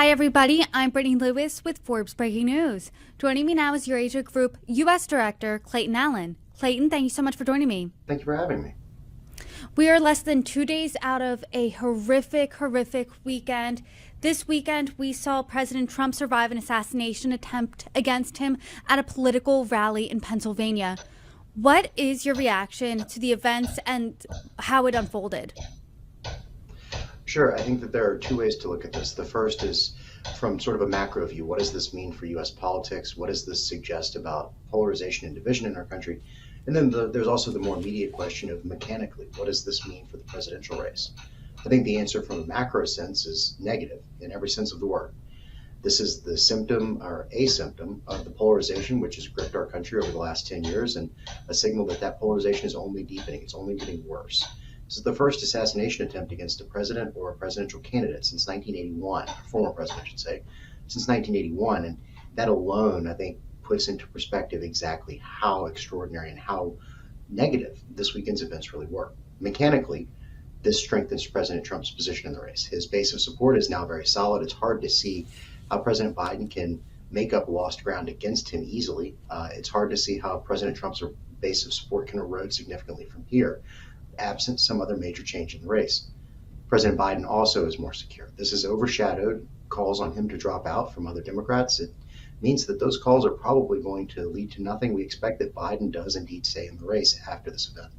Hi, everybody. I'm Brittany Lewis with Forbes Breaking News. Joining me now is Eurasia Group U.S. Director Clayton Allen. Clayton, thank you so much for joining me. Thank you for having me. We are less than 2 days out of a horrific weekend. This weekend, we saw President Trump survive an assassination attempt against him at a political rally in Pennsylvania. What is your reaction to the events and how it unfolded? Sure, I think that there are two ways to look at this. The first is from sort of a macro view. What does this mean for U.S. politics? What does this suggest about polarization and division in our country? And then there's also the more immediate question of mechanically, what does this mean for the presidential race? I think the answer from a macro sense is negative in every sense of the word. This is the symptom or a symptom of the polarization which has gripped our country over the last 10 years, and a signal that that polarization is only deepening. It's only getting worse. This is the first assassination attempt against a president or a presidential candidate since 1981, former president, I should say, since 1981. And that alone, I think, puts into perspective exactly how extraordinary and how negative this weekend's events really were. Mechanically, this strengthens President Trump's position in the race. His base of support is now very solid. It's hard to see how President Biden can make up lost ground against him easily. It's hard to see how President Trump's base of support can erode significantly from here, absent some other major change in the race. President Biden also is more secure. This has overshadowed calls on him to drop out from other Democrats. It means that those calls are probably going to lead to nothing. We expect that Biden does indeed stay in the race after this event.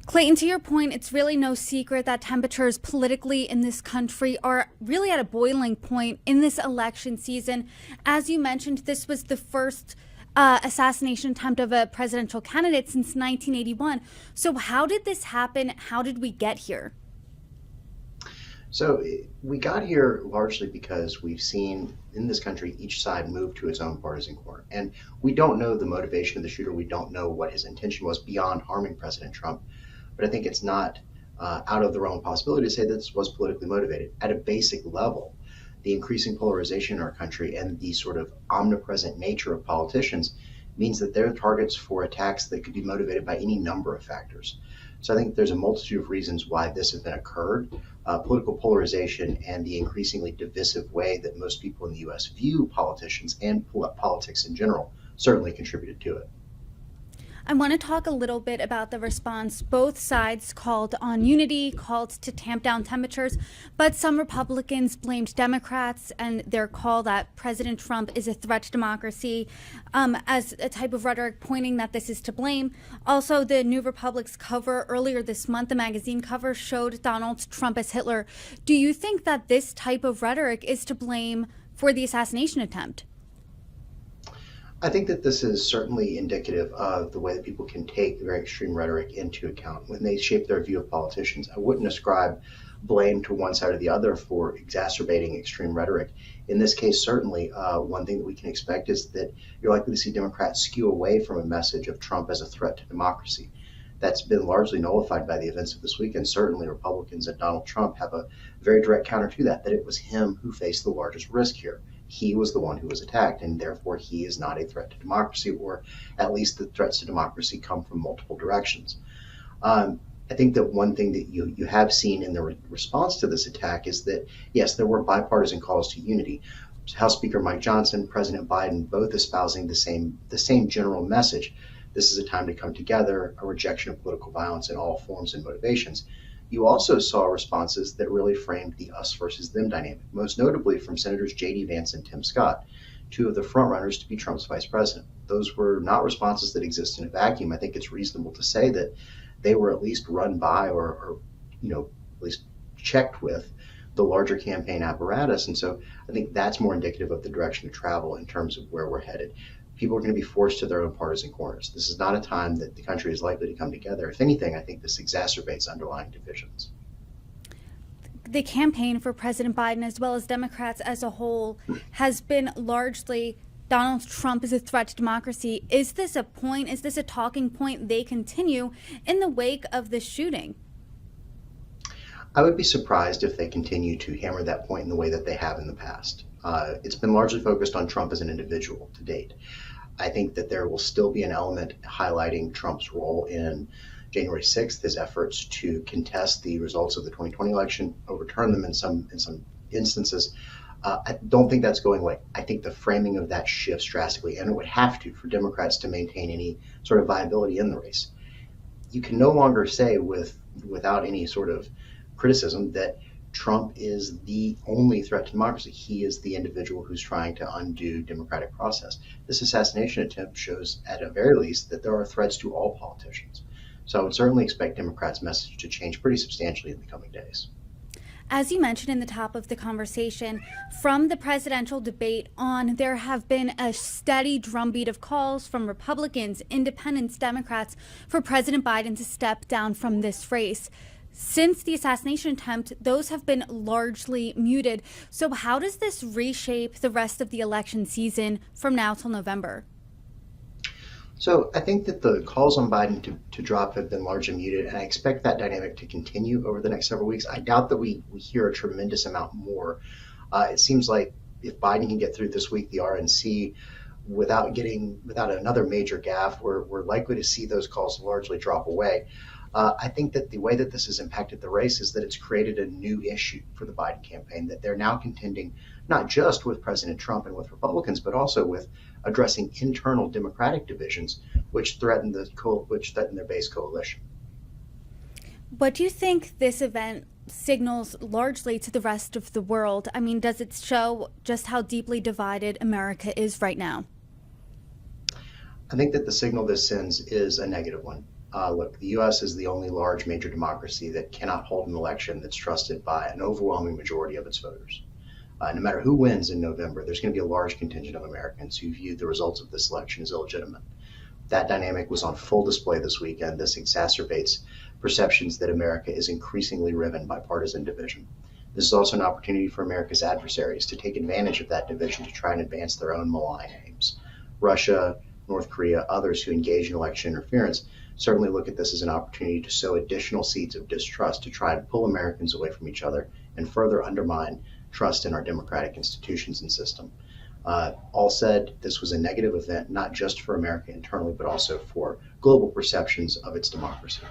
Clayton, to your point, it's really no secret that temperatures politically in this country are really at a boiling point in this election season. As you mentioned, this was the first assassination attempt of a presidential candidate since 1981. So how did this happen? How did we get here? So we got here largely because we've seen in this country each side move to its own partisan corner. And we don't know the motivation of the shooter. We don't know what his intention was beyond harming President Trump. But I think it's not out of the realm of possibility to say that this was politically motivated. At a basic level, the increasing polarization in our country and the sort of omnipresent nature of politicians means that they're targets for attacks that could be motivated by any number of factors. So I think there's a multitude of reasons why this event occurred. Political polarization and the increasingly divisive way that most people in the U.S. view politicians and politics in general certainly contributed to it. I want to talk a little bit about the response. Both sides called on unity, called to tamp down temperatures, but some Republicans blamed Democrats and their call that President Trump is a threat to democracy as a type of rhetoric pointing that this is to blame. Also, the New Republic's cover earlier this month, the magazine cover, showed Donald Trump as Hitler. Do you think that this type of rhetoric is to blame for the assassination attempt? I think that this is certainly indicative of the way that people can take very extreme rhetoric into account when they shape their view of politicians. I wouldn't ascribe blame to one side or the other for exacerbating extreme rhetoric. In this case, certainly, one thing that we can expect is that you're likely to see Democrats skew away from a message of Trump as a threat to democracy. That's been largely nullified by the events of this week, and certainly Republicans and Donald Trump have a very direct counter to that it was him who faced the largest risk here. He was the one who was attacked, and therefore he is not a threat to democracy, or at least the threats to democracy come from multiple directions. I think that one thing that you have seen in the response to this attack is that, yes, there were bipartisan calls to unity. House Speaker Mike Johnson, President Biden, both espousing the same general message. This is a time to come together, a rejection of political violence in all forms and motivations. You also saw responses that really framed the us versus them dynamic, most notably from Senators J.D. Vance and Tim Scott, two of the frontrunners to be Trump's vice president. Those were not responses that exist in a vacuum. I think it's reasonable to say that they were at least run by or at least checked with the larger campaign apparatus. And so I think that's more indicative of the direction of travel in terms of where we're headed. People are going to be forced to their own partisan corners. This is not a time that the country is likely to come together. If anything, I think this exacerbates underlying divisions. The campaign for President Biden, as well as Democrats as a whole, has been largely Donald Trump is a threat to democracy. Is this a point? Is this a talking point they continue in the wake of the shooting? I would be surprised if they continue to hammer that point in the way that they have in the past. It's been largely focused on Trump as an individual to date. I think that there will still be an element highlighting Trump's role in January 6th, his efforts to contest the results of the 2020 election, overturn them in some instances, I don't think that's going away. I think the framing of that shifts drastically, and it would have to for Democrats to maintain any sort of viability in the race. You can no longer say without any sort of criticism that Trump is the only threat to democracy. He is the individual who's trying to undo democratic process. This assassination attempt shows, at a very least, that there are threats to all politicians. So I would certainly expect Democrats' message to change pretty substantially in the coming days. As you mentioned in the top of the conversation, from the presidential debate on, there have been a steady drumbeat of calls from Republicans, independents, Democrats for President Biden to step down from this race. Since the assassination attempt, those have been largely muted. So how does this reshape the rest of the election season from now till November? So I think that the calls on Biden to drop have been largely muted, and I expect that dynamic to continue over the next several weeks. I doubt that we hear a tremendous amount more. It seems like if Biden can get through this week, the RNC, without another major gaffe, we're likely to see those calls largely drop away. I think that the way that this has impacted the race is that it's created a new issue for the Biden campaign, that they're now contending not just with President Trump and with Republicans, but also with addressing internal Democratic divisions, which threaten their base coalition. What do you think this event signals largely to the rest of the world? I mean, does it show just how deeply divided America is right now? I think that the signal this sends is a negative one. Look, the U.S. is the only large major democracy that cannot hold an election that's trusted by an overwhelming majority of its voters. No matter who wins in November, there's going to be a large contingent of Americans who view the results of this election as illegitimate. That dynamic was on full display this weekend. This exacerbates perceptions that America is increasingly riven by partisan division. This is also an opportunity for America's adversaries to take advantage of that division to try and advance their own malign aims. Russia, North Korea, others who engage in election interference certainly look at this as an opportunity to sow additional seeds of distrust to try and pull Americans away from each other and further undermine trust in our democratic institutions and system. All said, this was a negative event, not just for America internally, but also for global perceptions of its democracy.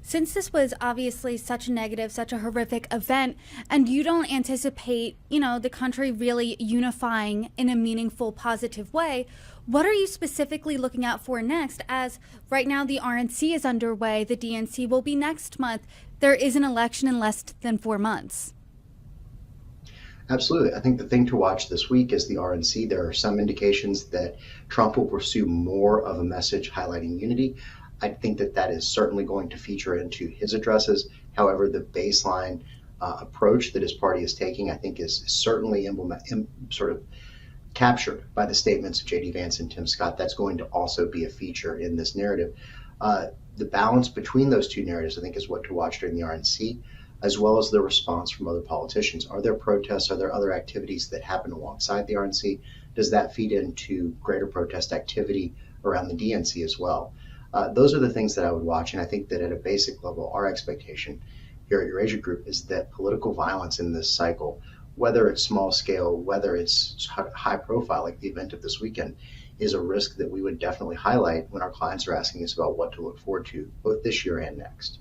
Since this was obviously such a negative, such a horrific event, and you don't anticipate, the country really unifying in a meaningful, positive way, what are you specifically looking out for next? As right now the RNC is underway, the DNC will be next month. There is an election in less than 4 months. Absolutely. I think the thing to watch this week is the RNC. There are some indications that Trump will pursue more of a message highlighting unity. I think that is certainly going to feature into his addresses. However, the baseline approach that his party is taking, I think, is certainly sort of captured by the statements of J.D. Vance and Tim Scott. That's going to also be a feature in this narrative. The balance between those two narratives, I think, is what to watch during the RNC, as well as the response from other politicians. Are there protests? Are there other activities that happen alongside the RNC? Does that feed into greater protest activity around the DNC as well? Those are the things that I would watch, and I think that at a basic level, our expectation here at Eurasia Group is that political violence in this cycle, whether it's small scale, whether it's high profile, like the event of this weekend, is a risk that we would definitely highlight when our clients are asking us about what to look forward to, both this year and next.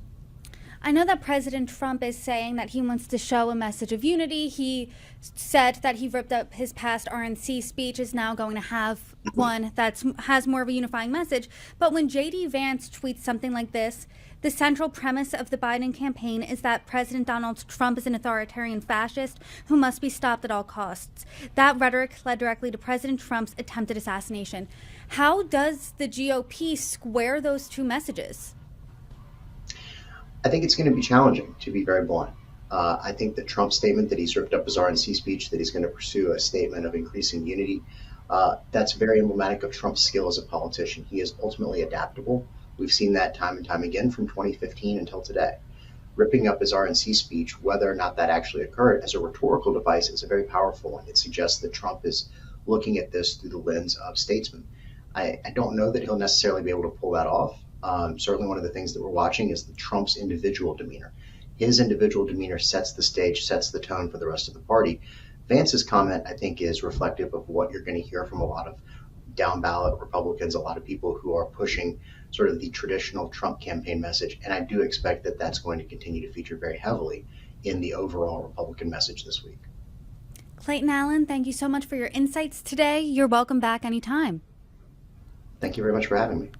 I know that President Trump is saying that he wants to show a message of unity. He said that he ripped up his past RNC speech, is now going to have one that has more of a unifying message. But when J.D. Vance tweets something like this, the central premise of the Biden campaign is that President Donald Trump is an authoritarian fascist who must be stopped at all costs. That rhetoric led directly to President Trump's attempted assassination. How does the GOP square those two messages? I think it's going to be challenging, to be very blunt. I think the Trump statement that he's ripped up his RNC speech, that he's going to pursue a statement of increasing unity, that's very emblematic of Trump's skill as a politician. He is ultimately adaptable. We've seen that time and time again from 2015 until today. Ripping up his RNC speech, whether or not that actually occurred as a rhetorical device, is a very powerful one. It suggests that Trump is looking at this through the lens of statesman. I don't know that he'll necessarily be able to pull that off. Certainly one of the things that we're watching is Trump's individual demeanor. His individual demeanor sets the stage, sets the tone for the rest of the party. Vance's comment, I think, is reflective of what you're going to hear from a lot of down ballot Republicans, a lot of people who are pushing sort of the traditional Trump campaign message. And I do expect that that's going to continue to feature very heavily in the overall Republican message this week. Clayton Allen, thank you so much for your insights today. You're welcome back anytime. Thank you very much for having me.